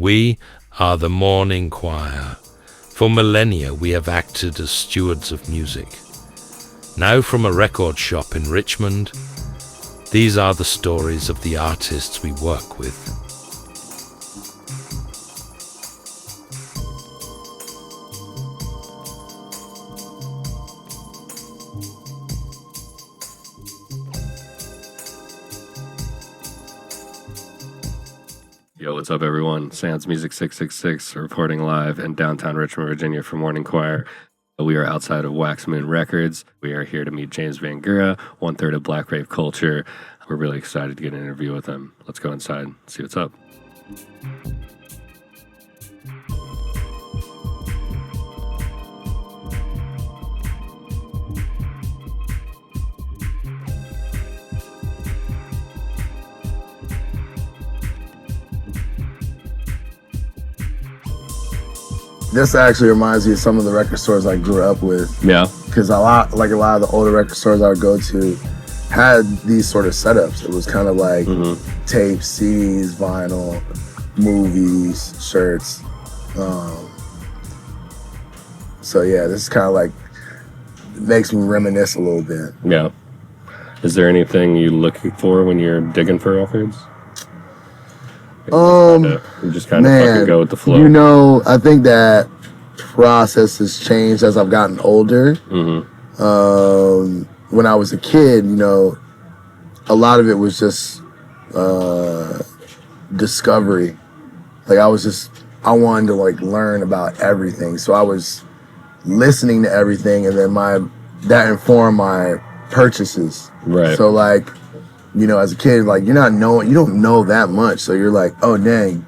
We are the morning choir. For millennia we have acted as stewards of music. Now from a record shop in Richmond, these are the stories of the artists we work with. Yo, what's up, everyone? Sans Music 666 reporting live in downtown Richmond, Virginia for Morning Choir. We are outside of Wax Moon Records. We are here to meet James Bangura, 1/3 of Black Rave Culture. We're really excited to get an interview with him. Let's go inside and see what's up. This actually reminds me of some of the record stores I grew up with. Yeah. Because a lot of the older record stores I would go to had these sort of setups. It was kind of like tapes, CDs, vinyl, movies, shirts. So yeah, this is kind of like, it makes me reminisce a little bit. Yeah. Is there anything you looking for when you're digging for records? You just kind of fucking go with the flow. You know, I think that process has changed as I've gotten older. When I was a kid, you know, a lot of it was just discovery. Like I wanted to like learn about everything. So I was listening to everything, and then that informed my purchases. Right. So like, you know, as a kid, like you don't know that much. So you're like, oh dang,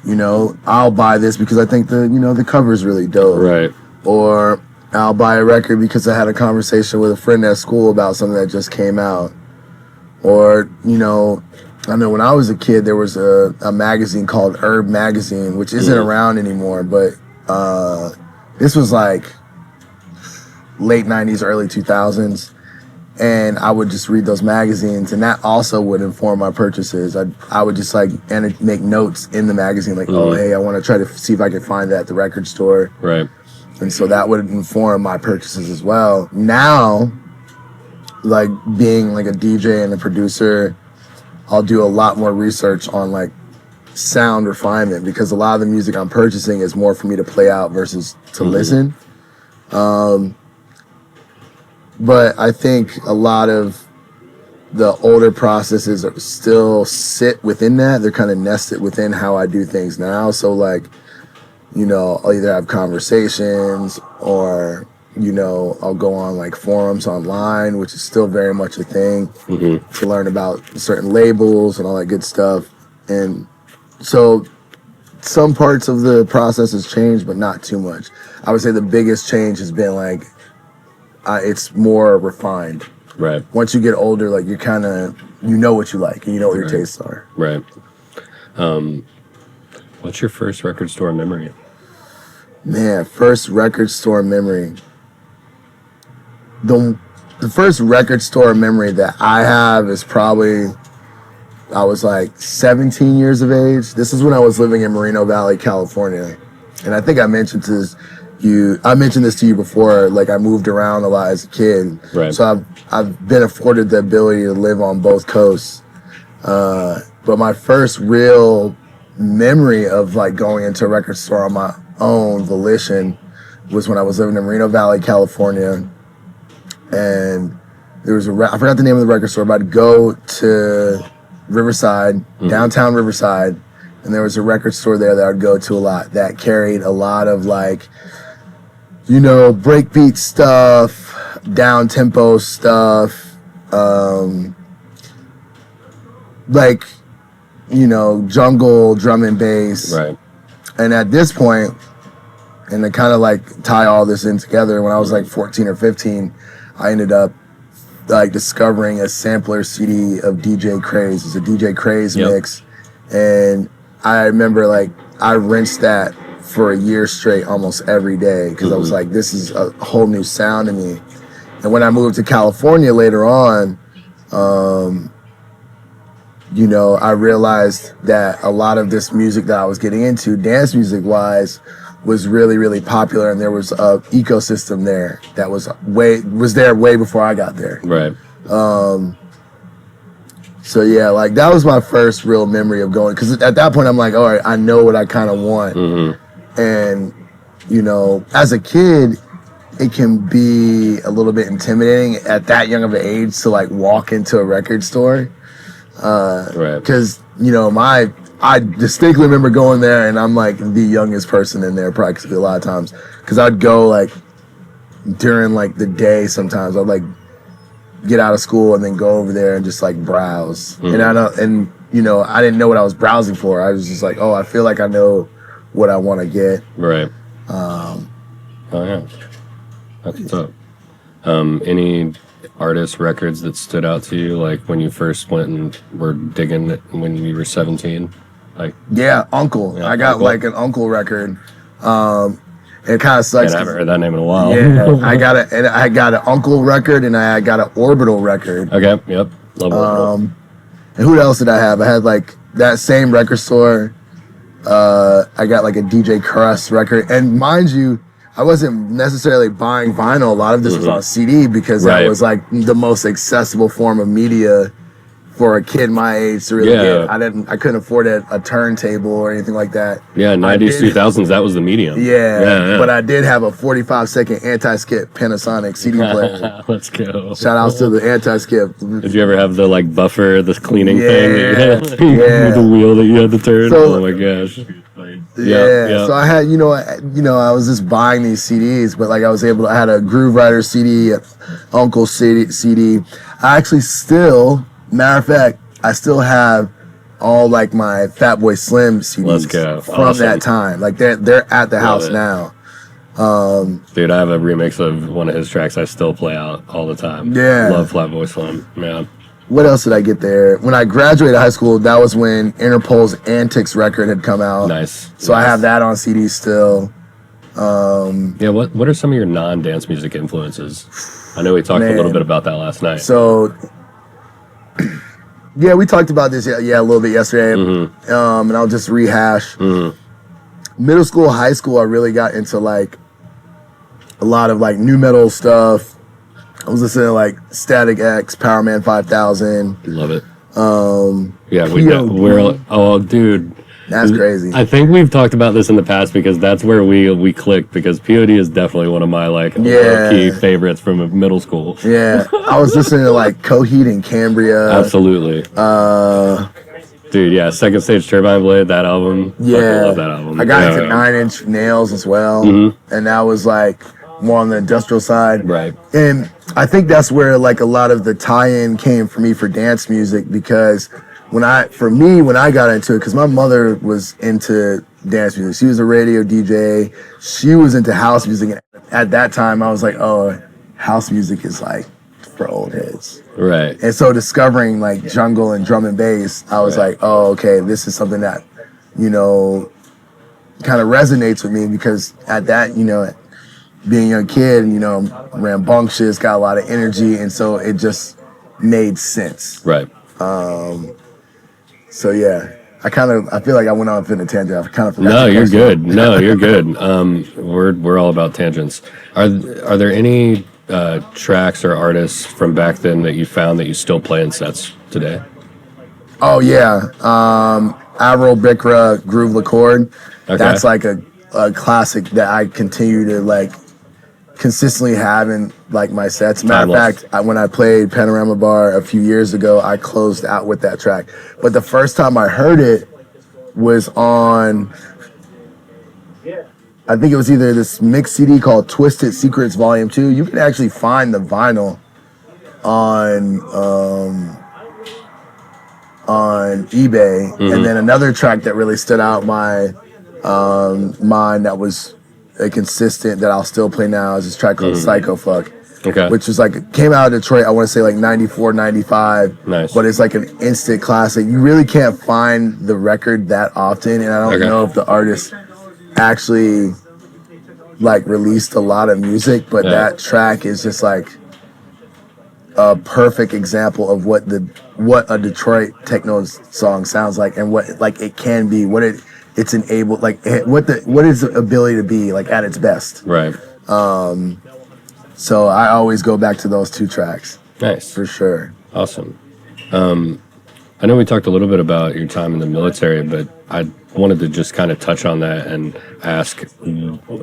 you know, I'll buy this because I think the cover's really dope. Right. Or I'll buy a record because I had a conversation with a friend at school about something that just came out. Or, you know, I know when I was a kid, there was a magazine called Herb Magazine, which isn't around anymore, but this was like late 90s, early 2000s. And I would just read those magazines, and that also would inform my purchases. I would just like make notes in the magazine, like, oh, hey, I want to try to see if I can find that at the record store. Right. And so that would inform my purchases as well. Now, like being like a DJ and a producer, I'll do a lot more research on like sound refinement, because a lot of the music I'm purchasing is more for me to play out versus to listen. But I think a lot of the older processes still sit within that. They're kind of nested within how I do things now. So like, you know, I'll either have conversations or, you know, I'll go on like forums online, which is still very much a thing, to learn about certain labels and all that good stuff. And so some parts of the process has changed, but not too much. I would say the biggest change has been like, it's more refined. Right. Once you get older, like you kind of, you know what you like and you know what your tastes are. Right. What's your first record store memory? Man, first record store memory. The first record store memory that I have is probably, I was like 17 years of age. This is when I was living in Moreno Valley, California. And I think I mentioned this to you before. Like I moved around a lot as a kid. Right. So I've been afforded the ability to live on both coasts. But my first real memory of like going into a record store on my own volition was when I was living in Moreno Valley, California. And there was I forgot the name of the record store, but I'd go to Riverside, downtown Riverside, and there was a record store there that I'd go to a lot that carried a lot of like, you know, breakbeat stuff, down tempo stuff, like, you know, jungle, drum and bass. Right. And at this point, and to kind of like tie all this in together, when I was like 14 or 15, I ended up like discovering a sampler CD of DJ Craze. It's a DJ Craze mix. And I remember like I rinsed that for a year straight almost every day, because I was like, this is a whole new sound to me. And when I moved to California later on, you know, I realized that a lot of this music that I was getting into, dance music wise, was really, really popular, and there was a ecosystem there that was there way before I got there. Right. So yeah, like that was my first real memory of going, because at that point I'm like, all right, I know what I kind of want. And you know, as a kid, it can be a little bit intimidating at that young of an age to like walk into a record store. Because you know, I distinctly remember going there, and I'm like the youngest person in there practically a lot of times, because I'd go like during like the day. Sometimes I'd like get out of school and then go over there and just like browse. And you know, I didn't know what I was browsing for. I was just like, oh, I feel like I know what I want to get. Right. Oh yeah, that's what's up. Any artists, records that stood out to you, like when you first went and were digging it when you were 17? Like, yeah, Uncle. Yeah, I got Uncle. like an Uncle record. It kind of sucks. Man, I haven't heard that name in a while. Yeah, I got an Uncle record, and I got an Orbital record. Okay, yep. Love Orbital. And who else did I have? I had like that same record store. I got like a DJ Crust record, and mind you, I wasn't necessarily buying vinyl. A lot of this was on CD, because that was like the most accessible form of media for a kid my age to really get. I couldn't afford a turntable or anything like that. Yeah, 90s, 2000s, that was the medium. Yeah, but I did have a 45-second anti-skip Panasonic CD player. Let's go. Shout outs to the anti-skip. Did you ever have the like buffer, the cleaning thing? Yeah. With the wheel that you had to turn? So, oh my gosh. Yeah. So I had, you know, I was just buying these CDs, but like I had a Groove Rider CD, Uncle CD. I actually still, matter of fact, I still have all like my Fatboy Slim CDs. Let's go. From that time. Like they're at the house now. Dude, I have a remix of one of his tracks I still play out all the time. Yeah. Love Flatboy Slim. Man. What else did I get there? When I graduated high school, that was when Interpol's Antics record had come out. Nice. So I have that on CD still. Yeah, what are some of your non-dance music influences? I know we talked a little bit about that last night. So, yeah, we talked about this a little bit yesterday. And I'll just rehash. Middle school, high school, I really got into like a lot of like new metal stuff. I was listening to like Static X, Power Man 5000. Love it. Yeah, dude. That's crazy. I think we've talked about this in the past, because that's where we clicked, because POD is definitely one of my like key favorites from middle school. Yeah. I was listening to like Coheed and Cambria. Absolutely. Dude, yeah, Second Stage Turbine Blade, that album. Yeah. I love that album. I got into 9 Inch Nails as well. And that was like more on the industrial side. Right. And I think that's where like a lot of the tie-in came for me for dance music, because when I got into it, because my mother was into dance music. She was a radio DJ. She was into house music. And at that time, I was like, oh, house music is like for old heads. Right. And so discovering like jungle and drum and bass, I was like, oh, okay, this is something that, you know, kind of resonates with me, because at that, you know, being a young kid, you know, rambunctious, got a lot of energy, and so it just made sense. Right. So yeah, I feel like I went off in a tangent. I kind of forgot. No, you're good. No, you're good. We're all about tangents. Are there any tracks or artists from back then that you found that you still play in sets today? Oh yeah, Avril Bikra, Groove L'accord. Okay. That's like a classic that I continue to like consistently have in like my sets. Matter of fact, when I played Panorama Bar a few years ago, I closed out with that track. But the first time I heard it was on, I think it was either this mix CD called Twisted Secrets Volume 2. You can actually find the vinyl on eBay. And then another track that really stood out my mind that was a consistent that I'll still play now is this track called Psycho Fuck. Okay. Which was like, came out of Detroit, I want to say like 94, 95. Nice. But it's like an instant classic. You really can't find the record that often, and I don't know if the artist actually like released a lot of music, but that track is just like, a perfect example of what a Detroit techno song sounds like, and what like it can be, what it's enabled, like what is the ability to be like at its best. Right. So I always go back to those two tracks. Nice. For sure. Awesome. I know we talked a little bit about your time in the military, but I wanted to just kind of touch on that and ask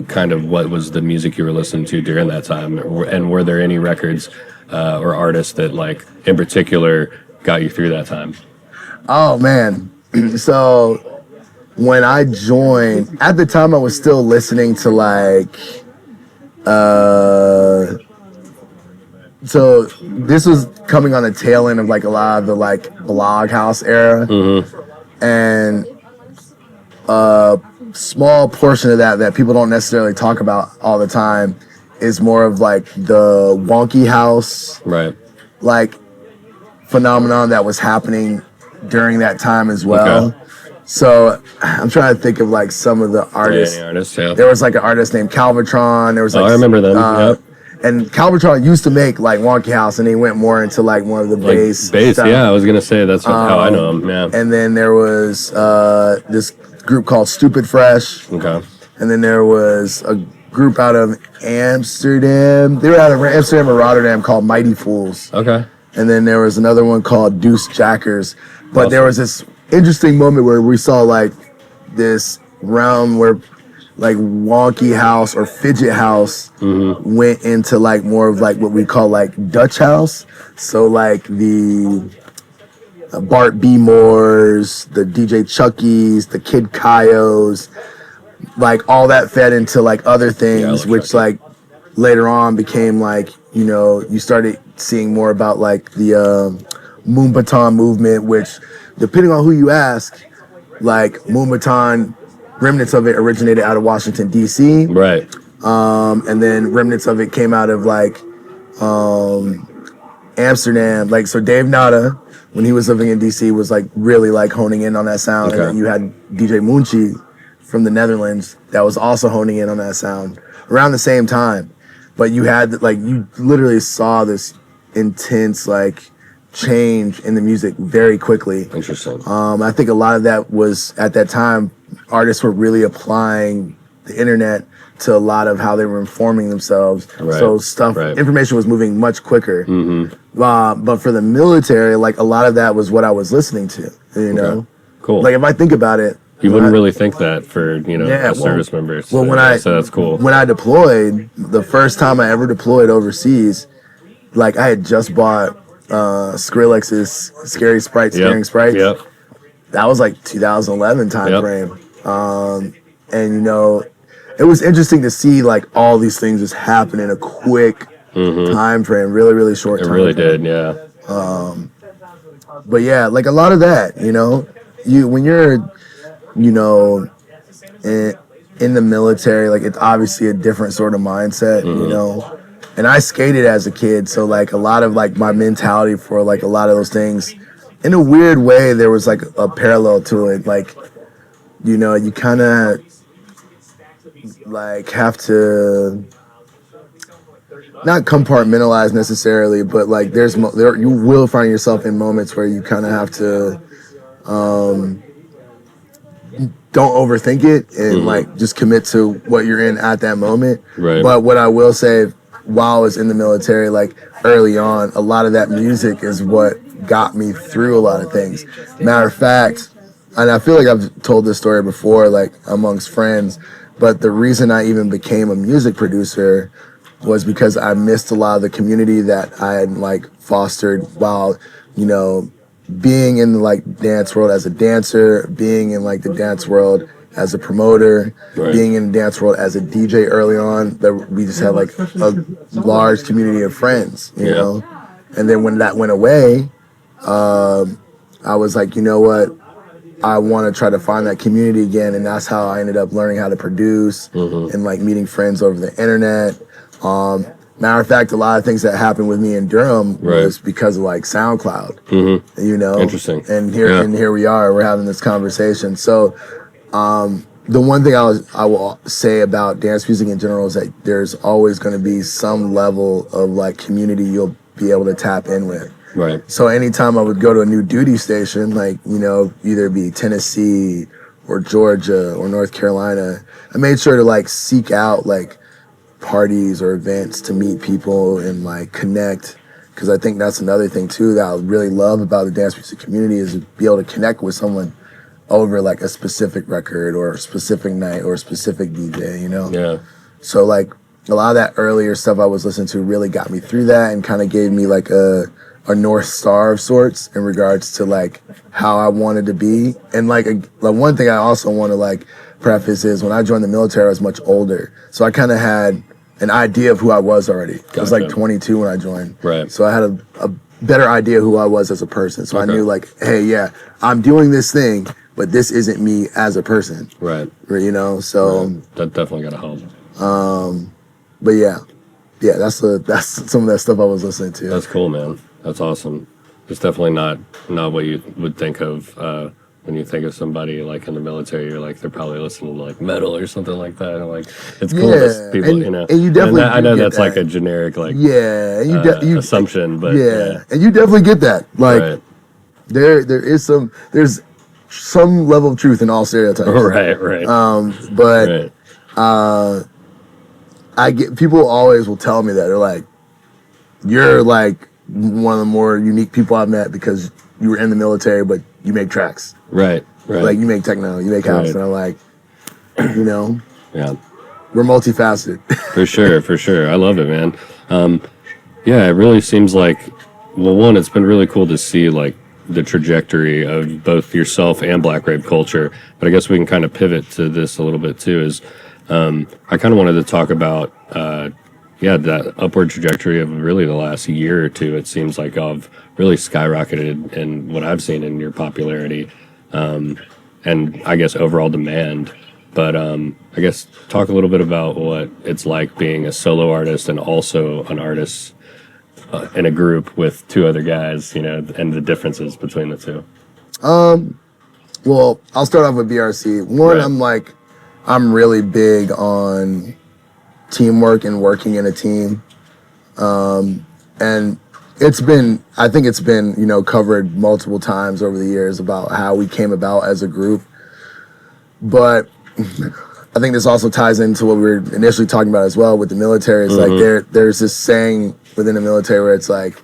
kind of what was the music you were listening to during that time, and were there any records or artists that, like, in particular got you through that time? Oh, man. So when I joined, at the time I was still listening to, like, so this was coming on the tail end of like a lot of the like blog house era, and a small portion of that people don't necessarily talk about all the time is more of like the wonky house Right. like phenomenon that was happening during that time as well. Okay. So I'm trying to think of like some of the artists. Yeah, any artists, yeah. There was like an artist named Calvatron. There was like I remember them. Yep. And Calvatron used to make like wonky house, and he went more into like more of the bass. Stuff. Yeah, I was gonna say that's how I know him. Yeah. And then there was this group called Stupid Fresh. Okay. And then there was a group out of Amsterdam. They were out of Amsterdam or Rotterdam called Mighty Fools. Okay. And then there was another one called Deuce Jackers. But Awesome. there was this interesting moment where we saw like this realm where like wonky house or fidget house went into like more of like what we call like Dutch house. So like the Bart B. Moores, the DJ Chuckies, the Kid Kayos, like all that fed into like other things, which like later on became like, you know, you started seeing more about like the Moombahton movement, which depending on who you ask, like Moombahton, remnants of it originated out of Washington, D.C. Right. And then remnants of it came out of like Amsterdam. Like, so Dave Nada, when he was living in D.C., was like really like honing in on that sound. Okay. And then you had DJ Moonchi from the Netherlands that was also honing in on that sound around the same time. But you had like, you literally saw this intense like change in the music very quickly. Interesting. I think a lot of that was at that time, artists were really applying the internet to a lot of how they were informing themselves. Right. So information was moving much quicker. But for the military, like a lot of that was what I was listening to, you know? Cool. Like if I think about it, you wouldn't really think that for, you know, service members. Well, so that's cool. When I deployed, the first time I ever deployed overseas, like I had just bought Skrillex's Scaring Sprite. Yep. That was like 2011 time frame. And you know, it was interesting to see like all these things just happen in a quick time frame, really, really short time. It really frame. did, yeah. But yeah, like a lot of that, you know, when you're, you know, in the military, like it's obviously a different sort of mindset, you know. And I skated as a kid, so like a lot of like my mentality for like a lot of those things, in a weird way, there was like a parallel to it. Like, you know, you kind of like have to not compartmentalize necessarily, but like there you will find yourself in moments where you kind of have to don't overthink it and like just commit to what you're in at that moment. Right. But what I will say, while I was in the military, like early on, a lot of that music is what got me through a lot of things. Matter of fact, and I feel like I've told this story before, like amongst friends, but the reason I even became a music producer was because I missed a lot of the community that I had like fostered while, you know, being in the like dance world as a dancer, being in like the dance world as a promoter, being in the dance world as a DJ early on. That we just had like a large community of friends, you know. And then when that went away, I was like, you know what? I want to try to find that community again, and that's how I ended up learning how to produce and like meeting friends over the internet. Matter of fact, a lot of things that happened with me in Durham was because of like SoundCloud. You know, interesting. And here we are. We're having this conversation. So, the one thing I will say about dance music in general is that there's always going to be some level of like community you'll be able to tap in with. Right. So anytime I would go to a new duty station, like, you know, either be Tennessee or Georgia or North Carolina, I made sure to like seek out like parties or events to meet people and like connect. Because I think that's another thing too that I really love about the dance music community is to be able to connect with someone over like a specific record or a specific night or a specific DJ, you know? Yeah. So like a lot of that earlier stuff I was listening to really got me through that and kind of gave me like a North Star of sorts in regards to like how I wanted to be. And like one thing I also want to like preface is when I joined the military, I was much older. So I kind of had an idea of who I was already. I was like 22 when I joined. Right. So I had a better idea who I was as a person. So I knew like, hey, yeah, I'm doing this thing, but this isn't me as a person. Right. You know, so. Right. That definitely got to help. But yeah, that's some of that stuff I was listening to. That's cool, man. That's awesome. It's definitely not what you would think of when you think of somebody like in the military. You're like they're probably listening to like metal or something like that. And like it's cool that people, and, you know. And you definitely, I know that's that. like a generic like you assumption, but and you definitely get that. Like right. there's some level of truth in all stereotypes. Right. But I get people always will tell me that they're like, you're like one of the more unique people I've met because you were in the military, but you make tracks. Right. Like you make techno, you make house, and I'm like, you know, yeah, we're multifaceted. For sure. I love it, man. Yeah, it really seems like, well, one, it's been really cool to see like the trajectory of both yourself and Black Rape culture. But I guess we can kind of pivot to this a little bit too. Is I kind of wanted to talk about that upward trajectory of really the last year or two. It seems like I've really skyrocketed in what I've seen in your popularity, and I guess overall demand. But I guess talk a little bit about what it's like being a solo artist and also an artist in a group with two other guys, you know, and the differences between the two. Well, I'll start off with BRC. One, Right. I'm really big on teamwork and working in a team. And I think it's been, you know, covered multiple times over the years about how we came about as a group. But I think this also ties into what we were initially talking about as well with the military. It's like there's this saying within the military where it's like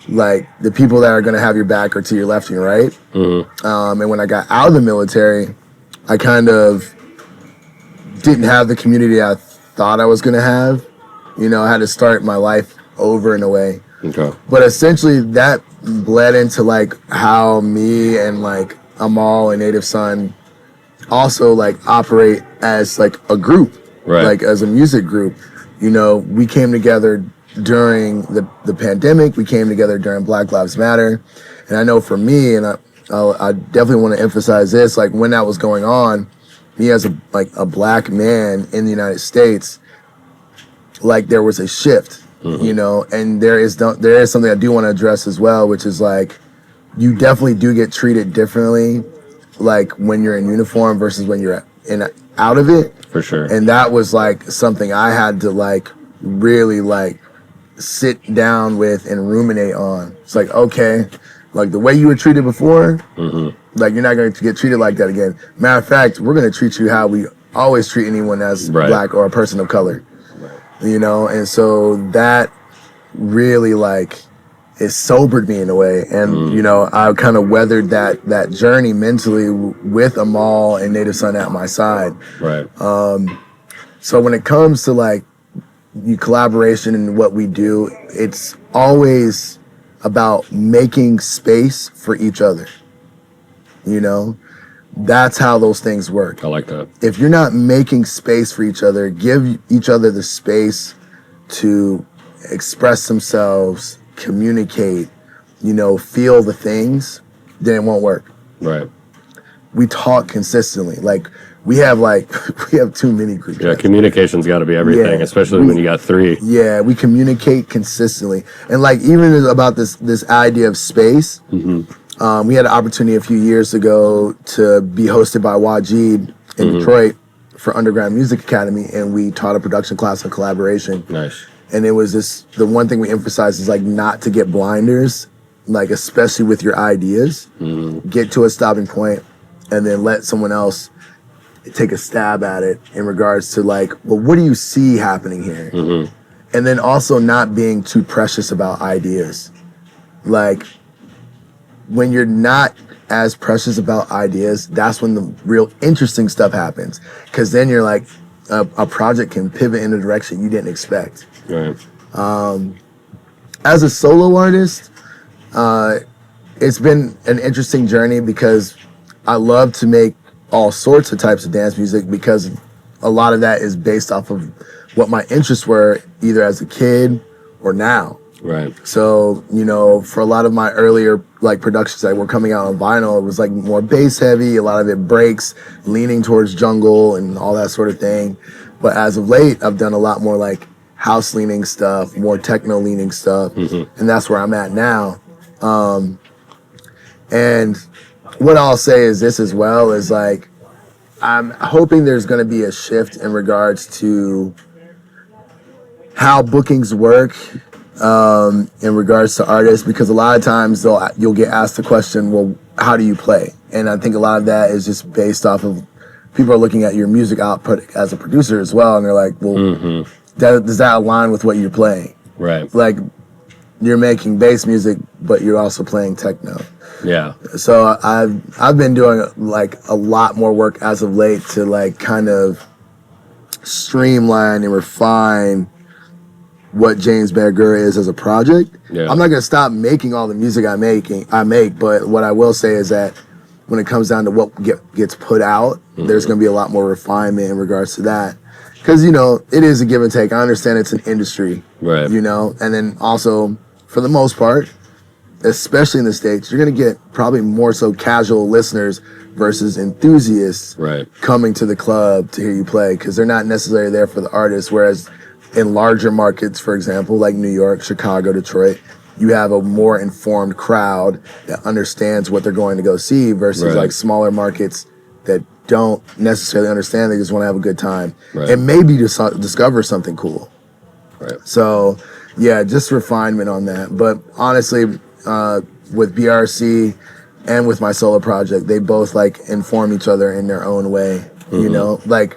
the people that are going to have your back are to your left and your right. And when I got out of the military, I kind of didn't have the community I thought I was going to have. You know, I had to start my life over in a way. Okay. But essentially that bled into like how me and like Amal and Native Son also like operate as like a group, Right. like as a music group. You know, we came together during the pandemic. We came together during Black Lives Matter. And I know for me, and I definitely want to emphasize this, like when that was going on, me as a black man in the United States, like there was a shift, you know, and there is something I do want to address as well, which is like, you definitely do get treated differently, like when you're in uniform versus when you're out of it. For sure. And that was like something I had to like really like sit down with and ruminate on. It's like, okay, like the way you were treated before, like you're not going to get treated like that again. Matter of fact, we're going to treat you how we always treat anyone as black or a person of color. You know, and so that really like it sobered me in a way, and you know, I kind of weathered that journey mentally with Amal and Native Son at my side. Right. So when it comes to like collaboration and what we do, it's always about making space for each other. You know, that's how those things work. I like that. If you're not making space for each other, give each other the space to express themselves, communicate, you know, feel the things, then it won't work. Right. We talk consistently. Like we have too many groups. Yeah, communication's got to be everything, especially when you got three. Yeah, we communicate consistently. And like even about this idea of space, we had an opportunity a few years ago to be hosted by Wajid in Detroit for Underground Music Academy, and we taught a production class on collaboration. Nice. And it was just, the one thing we emphasized is like not to get blinders, like especially with your ideas. Get to a stopping point and then let someone else take a stab at it in regards to like, well, what do you see happening here? And then also not being too precious about ideas. Like when you're not as precious about ideas, that's when the real interesting stuff happens. Because then you're like, a project can pivot in a direction you didn't expect. Right. As a solo artist, it's been an interesting journey because I love to make all sorts of types of dance music because a lot of that is based off of what my interests were either as a kid or now. Right. So, you know, for a lot of my earlier like productions that were coming out on vinyl, it was like more bass heavy, a lot of it breaks, leaning towards jungle and all that sort of thing. But as of late, I've done a lot more like house leaning stuff, more techno leaning stuff, and that's where I'm at now. And what I'll say is this as well is like, I'm hoping there's going to be a shift in regards to how bookings work in regards to artists, because a lot of times you'll get asked the question, well, how do you play? And I think a lot of that is just based off of people are looking at your music output as a producer as well, and they're like, well, does that align with what you're playing? Right. Like you're making bass music, but you're also playing techno. Yeah. So I've been doing like a lot more work as of late to like kind of streamline and refine what James Bangura is as a project. Yeah. I'm not gonna stop making all the music I make, but what I will say is that when it comes down to what gets put out, there's gonna be a lot more refinement in regards to that. Because, you know, it is a give and take. I understand it's an industry, Right. you know, and then also for the most part, especially in the States, you're gonna get probably more so casual listeners versus enthusiasts Right. coming to the club to hear you play, because they're not necessarily there for the artist. Whereas in larger markets, for example, like New York, Chicago, Detroit, you have a more informed crowd that understands what they're going to go see versus Right. like smaller markets that don't necessarily understand. They just want to have a good time Right. and maybe just discover something cool. Right. So yeah, just refinement on that. But honestly, with BRC and with my solo project, they both like inform each other in their own way. You know, like,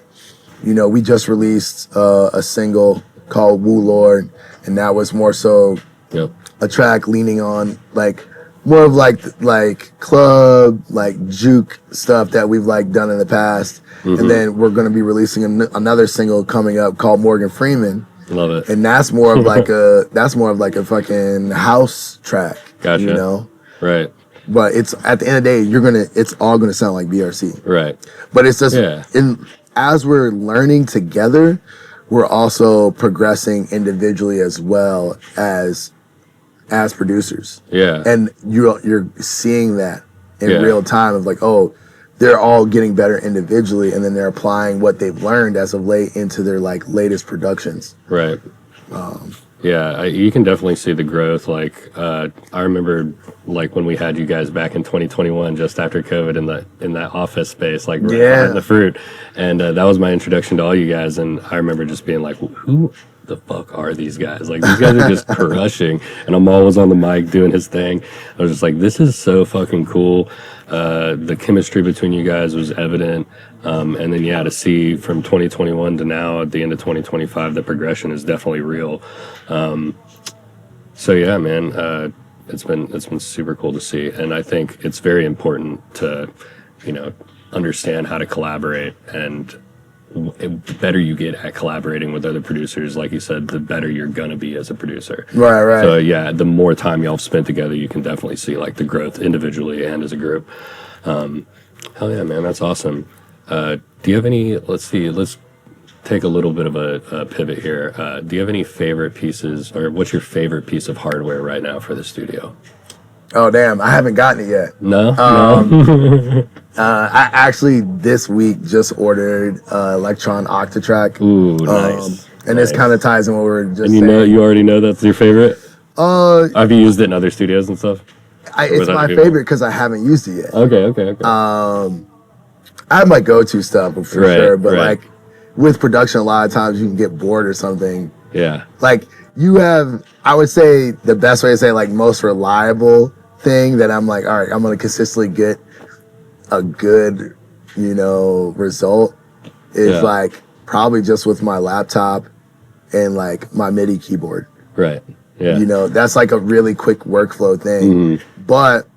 you know, we just released a single called Woo Lord, and that was more so Yep. a track leaning on like more of like club, like juke stuff that we've like done in the past. And then we're going to be releasing another single coming up called Morgan Freeman. Love it. And that's more of like a fucking house track. Gotcha. You know? Right. But it's at the end of the day, it's all gonna sound like BRC. Right. But it's just Yeah. as we're learning together, we're also progressing individually as well as producers. Yeah. And you're seeing that in Yeah. real time of like, oh, they're all getting better individually, and then they're applying what they've learned as of late into their like latest productions. Right. Yeah, you can definitely see the growth. Like, I remember, like when we had you guys back in 2021, just after COVID, in that office space, like right behind the fruit, and that was my introduction to all you guys. And I remember just being like, who the fuck are these guys? Like, these guys are just crushing. And Amal was on the mic doing his thing. I was just like, this is so fucking cool. The chemistry between you guys was evident. And then, yeah, to see from 2021 to now at the end of 2025, the progression is definitely real. So yeah, man, it's been super cool to see. And I think it's very important to, you know, understand how to collaborate, and the better you get at collaborating with other producers, like you said, the better you're gonna be as a producer. Right. So yeah, the more time y'all have spent together, you can definitely see like the growth individually and as a group. Hell yeah, man, that's awesome. Do you have any? Let's take a little bit of a pivot here. Do you have any favorite pieces, or what's your favorite piece of hardware right now for the studio? Oh damn, I haven't gotten it yet. No. I actually this week just ordered Electron Octatrack. Ooh, nice. And this kind of ties in what we were just And saying. you already know that's your favorite? Have you used it in other studios and stuff? It's my favorite because I haven't used it yet. Okay. I have my go-to stuff for sure, but like with production, a lot of times you can get bored or something. Yeah. Like you have, I would say the best way to say like most reliable thing that I'm like, all right, I'm gonna consistently get a good, result is like probably just with my laptop and like my MIDI keyboard. Right. Yeah. That's like a really quick workflow thing. But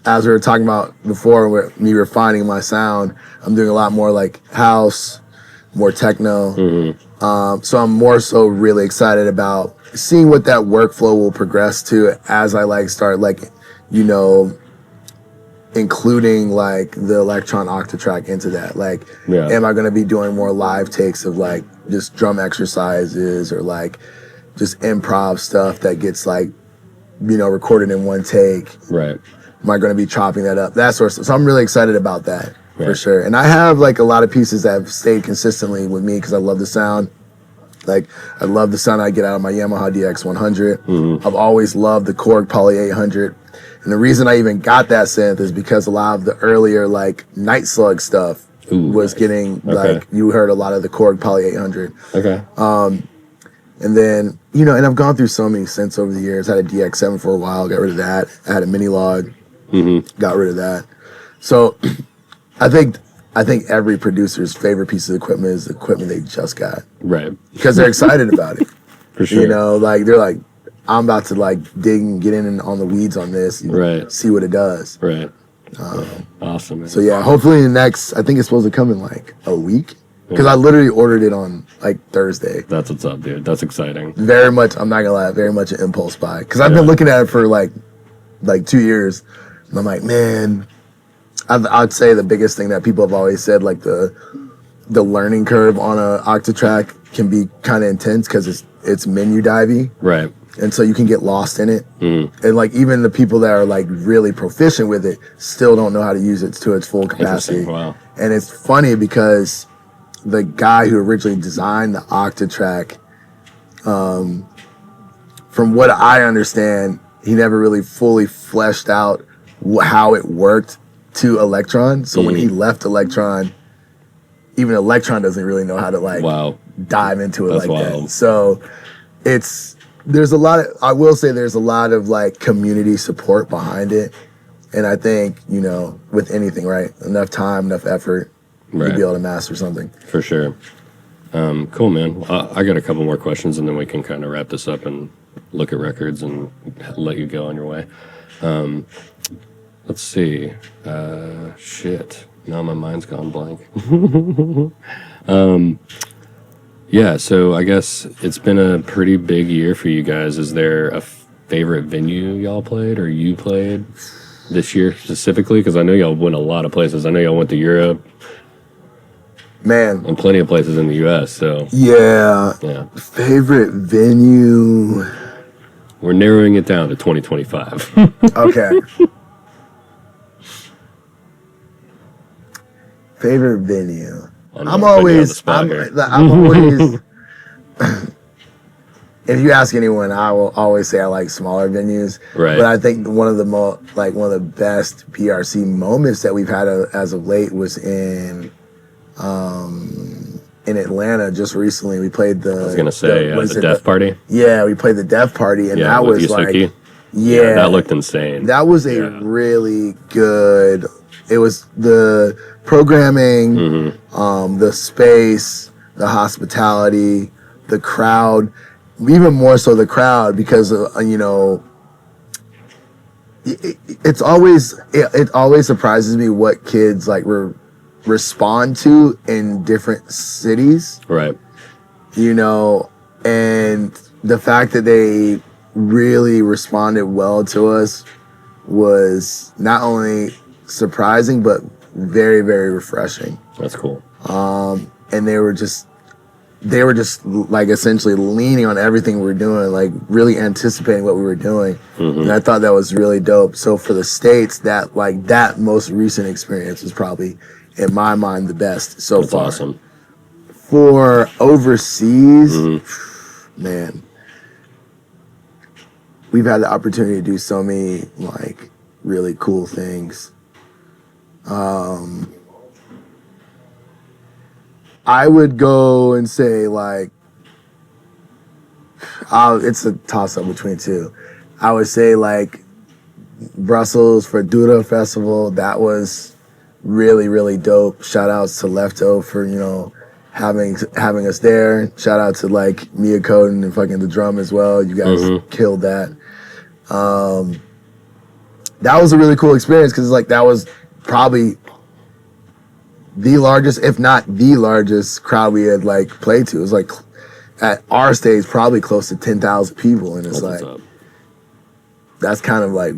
as we were talking about before, with me refining my sound, I'm doing a lot more like house, more techno. So I'm more so really excited about seeing what that workflow will progress to as I like start like, including like the Electron Octatrack into that. Like, am I going to be doing more live takes of like just drum exercises or like just improv stuff that gets like, recorded in one take? Right. Am I going to be chopping that up? That sort of stuff. So I'm really excited about that for sure. And I have like a lot of pieces that have stayed consistently with me because I love the sound. Like, I love the sound I get out of my Yamaha DX100. I've always loved the Korg Poly 800. And the reason I even got that synth is because a lot of the earlier, like, Night Slug stuff was getting, like, you heard a lot of the Korg Poly 800. Okay. And then, and I've gone through so many synths over the years. I had a DX7 for a while, got rid of that. I had a Mini Log, got rid of that. So I think every producer's favorite piece of equipment is the equipment they just got. Right. Because they're excited about it. For sure. Like they're like, I'm about to like dig and get in on the weeds on this and see what it does. Right. Awesome, man. So yeah, hopefully the next, I think it's supposed to come in like a week. Because I literally ordered it on like Thursday. That's what's up, dude. That's exciting. Very much, I'm not gonna lie, very much an impulse buy. Because I've been looking at it for like 2 years. And I'm like, man, I'd say the biggest thing that people have always said, like the learning curve on a Octatrack can be kind of intense because it's menu divey. Right. And so you can get lost in it. And like even the people that are like really proficient with it still don't know how to use it to its full capacity. Wow. And it's funny because the guy who originally designed the Octatrack, from what I understand, he never really fully fleshed out how it worked to Electron. So when he left Electron, even Electron doesn't really know how to like dive into it. That's like wild. That. So there's a lot of like community support behind it. And I think, with anything, right? Enough time, enough effort, you'll be able to master something. For sure. Cool, man. I got a couple more questions and then we can kind of wrap this up and look at records and let you go on your way. Let's see. Shit. Now my mind's gone blank. Yeah, so I guess it's been a pretty big year for you guys. Is there a favorite venue y'all played or you played this year specifically? Because I know y'all went a lot of places. I know y'all went to Europe. Man. And plenty of places in the U.S., so. Yeah. Favorite venue. We're narrowing it down to 2025. Okay. Favorite venue. I'm always. If you ask anyone, I will always say I like smaller venues. Right. But I think one of the best PRC moments that we've had as of late was in Atlanta just recently. We played the. I was gonna say the Death Party. Yeah, we played the Death Party, and that was Yusuke. Like, yeah, that looked insane. That was a really good. It was the programming, the space, the hospitality, the crowd, even more so the crowd because it always surprises me what kids like respond to in different cities. Right. And the fact that they really responded well to us was not only surprising but very, very refreshing. That's cool. And they were just like essentially leaning on everything we were doing, like really anticipating what we were doing. And I thought that was really dope. So for the States, that most recent experience was probably, in my mind, the best so far. That's awesome. For overseas, man, we've had the opportunity to do so many like really cool things. I would go and say like it's a toss-up between two. I would say like Brussels for Duda Festival. That was really, really dope. Shout outs to Lefto for, you know, having us there. Shout out to like Mia Coden and fucking the drum as well. You guys killed that. That was a really cool experience because like that was probably the largest, if not the largest crowd we had like played to. It was like at our stage probably close to 10,000 people, and it's that's kind of like,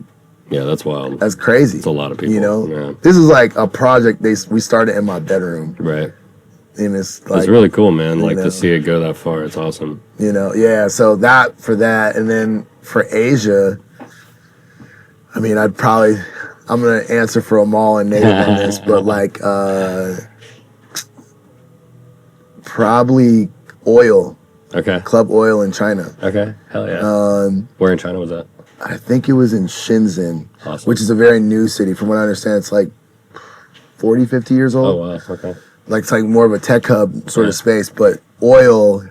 yeah, that's wild. That's crazy. It's a lot of people. You know, yeah. This is like a project we started in my bedroom, right? And it's like, it's really cool, man. Like to see it go that far. It's awesome. You know, yeah. So that for that, and then for Asia, I mean, I'm gonna answer for Amal and Native on this, but like probably Oil. Okay. Club Oil in China. Okay. Hell yeah. Where in China was that? I think it was in Shenzhen, awesome. Which is a very new city. From what I understand, it's like 40, 50 years old. Oh, wow. Okay. Like it's like more of a tech hub sort of space, but Oil,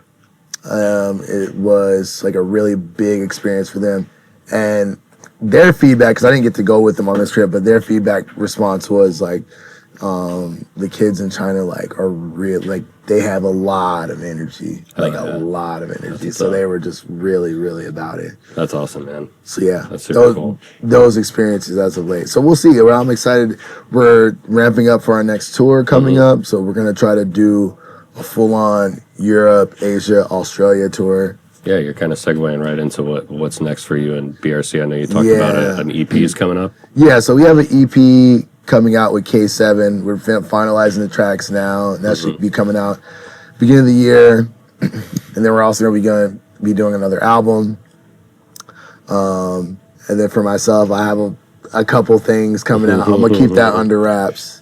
it was like a really big experience for them. And their feedback, because I didn't get to go with them on this trip, but their feedback response was like, the kids in China like are real, like they have a lot of energy, like a lot of energy. So they were just really, really about it. That's awesome, man. So yeah, that's super cool. Those experiences as of late. So we'll see. Well, I'm excited. We're ramping up for our next tour coming up. So we're gonna try to do a full-on Europe, Asia, Australia tour. Yeah, you're kind of segueing right into what's next for you and BRC. I know you talked about an EP is coming up. Yeah, so we have an EP coming out with K7. We're finalizing the tracks now, and that should be coming out beginning of the year. And then we're also going to be doing another album. And then for myself, I have a couple things coming out. I'm going to keep that under wraps,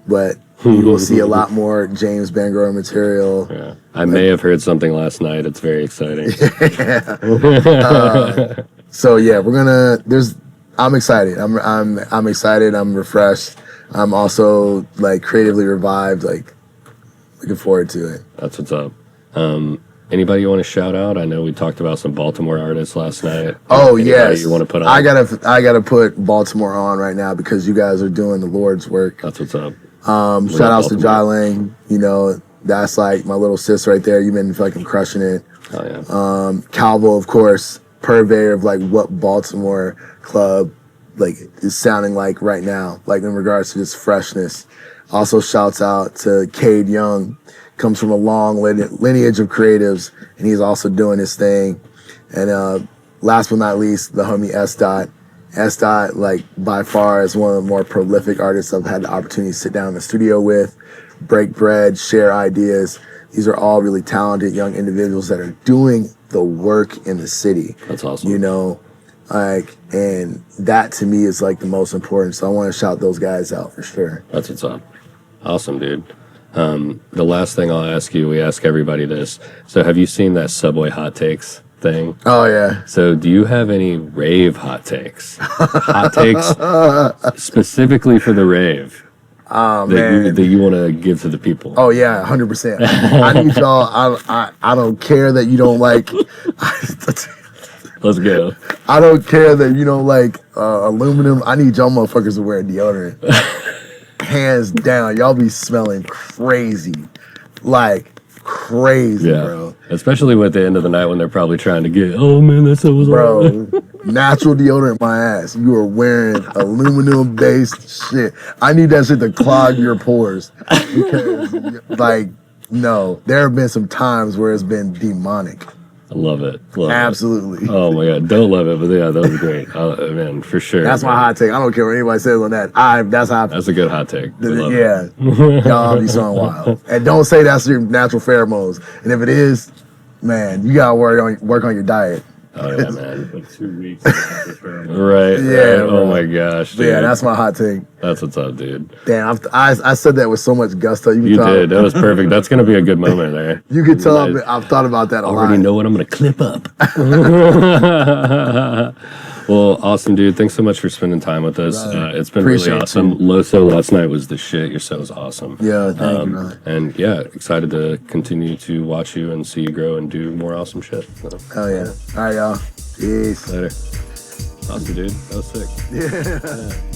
but you will see a lot more James Bangura material. Yeah. I may have heard something last night. It's very exciting. So yeah, I'm excited. I'm excited. I'm refreshed. I'm also like creatively revived. Like looking forward to it. That's what's up. Anybody you want to shout out? I know we talked about some Baltimore artists last night. Oh yes. You want to put on? I gotta put Baltimore on right now because you guys are doing the Lord's work. That's what's up. Shout outs to Jai Lang. You know, that's like my little sis right there. You've been fucking crushing it. Oh yeah. Calvo, of course, purveyor of like what Baltimore club like is sounding like right now, like in regards to just freshness. Also shouts out to Cade Young, comes from a long lineage of creatives, and he's also doing his thing. And last but not least, the homie S Dot. S Dot, like by far, is one of the more prolific artists I've had the opportunity to sit down in the studio with, break bread, share ideas. These are all really talented young individuals that are doing the work in the city. That's awesome. You know, like, and that to me is like the most important. So I want to shout those guys out for sure. That's what's up. Awesome, dude. The last thing I'll ask you, we ask everybody this. So have you seen that Subway hot takes thing? Oh yeah. So do you have any rave hot takes? Hot takes specifically for the rave. Man. That you want to give to the people. Oh yeah, 100%. I need y'all. I don't care that you don't like. Let's go. I don't care that you don't like aluminum. I need y'all motherfuckers to wear deodorant. Hands down, y'all be smelling crazy, like crazy, bro. Especially at the end of the night when they're probably trying to get. Oh man, that's so bro. Natural deodorant, my ass. You are wearing aluminum-based shit. I need that shit to clog your pores because, like, no, there have been some times where it's been demonic. I love it. Absolutely. Oh my god, don't love it, but yeah, that was great. Man, for sure. That's my hot take. I don't care what anybody says on that. That's a good hot take. Yeah, y'all be so wild. And don't say that's your natural pheromones. And if it is, man, you gotta work on your diet. Oh yeah, man. Like 2 weeks. Right. Yeah. Oh my gosh, dude. Yeah, that's my hot take. That's what's up, dude. Damn, I said that with so much gusto. You did. That was perfect. That's gonna be a good moment there. You could tell I've thought about that a lot. I already know what I'm gonna clip up. Well, awesome, dude. Thanks so much for spending time with us. It's been Appreciate really awesome. you. Loso last night was the shit. Your set was awesome. Yeah, thank you, brother. And yeah, excited to continue to watch you and see you grow and do more awesome shit. So, Hell yeah. All right, y'all. Peace. later. Awesome, dude. That was sick. Yeah. Yeah.